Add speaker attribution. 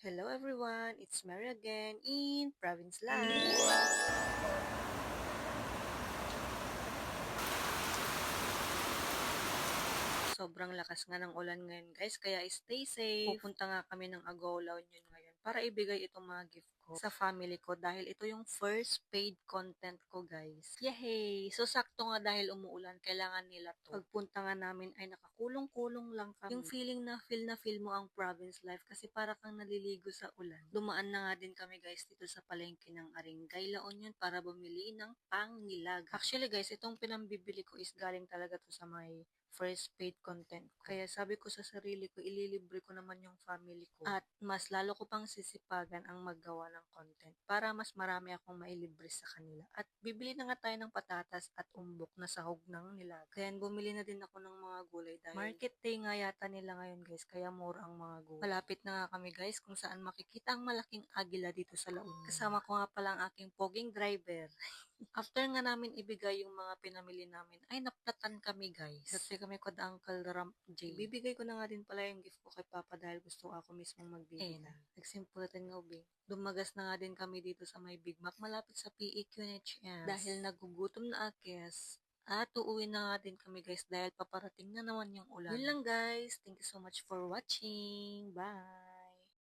Speaker 1: Hello everyone, it's Mary again in Province Life. Sobrang lakas nga ng ulan ngayon guys, kaya stay safe. Pupunta nga kami ng Agolaw yun ngayon para ibigay itong mga gift ko sa family ko dahil ito yung first paid content ko guys. Yay! So sakto nga dahil umuulan, kailangan nila to. Pagpunta nga namin ay nakakulong-kulong lang kami. Yung feeling na feel mo ang province life kasi para kang naliligo sa ulan. Dumaan na nga din kami guys dito sa palengke ng Aringay La Union para bumili ng pangnilaga. Actually guys, itong pinambibili ko is galing talaga to sa may first paid content ko. Kaya sabi ko sa sarili ko, ililibre ko naman yung family ko. At mas lalo ko pang sisipagan ang maggawa ng content para mas marami akong mailibre sa kanila. At bibili na nga tayo ng patatas at umbok na sahog ng nilaga. Kaya bumili na din ako ng mga gulay dahil market day nga yata nila ngayon guys, kaya mura ang mga gulay. Malapit na nga kami guys kung saan makikita ang malaking agila dito sa La Union. Kasama ko nga pala ang aking poging driver. After nga namin ibigay yung mga pinamili namin, ay naplatan kami guys. Kasi kami kod Uncle Ram J. Bibigay ko na nga din pala yung gift ko kay Papa dahil gusto ako mismong magbibigay. Nagsimpulan nga ubing. Dumagas na nga din kami dito sa may Big Mac malapit sa PEQ NHS. Dahil nagugutom na akes. At uuwi na nga din kami guys dahil paparating na naman yung ulan. Yun lang guys. Thank you so much for watching. Bye!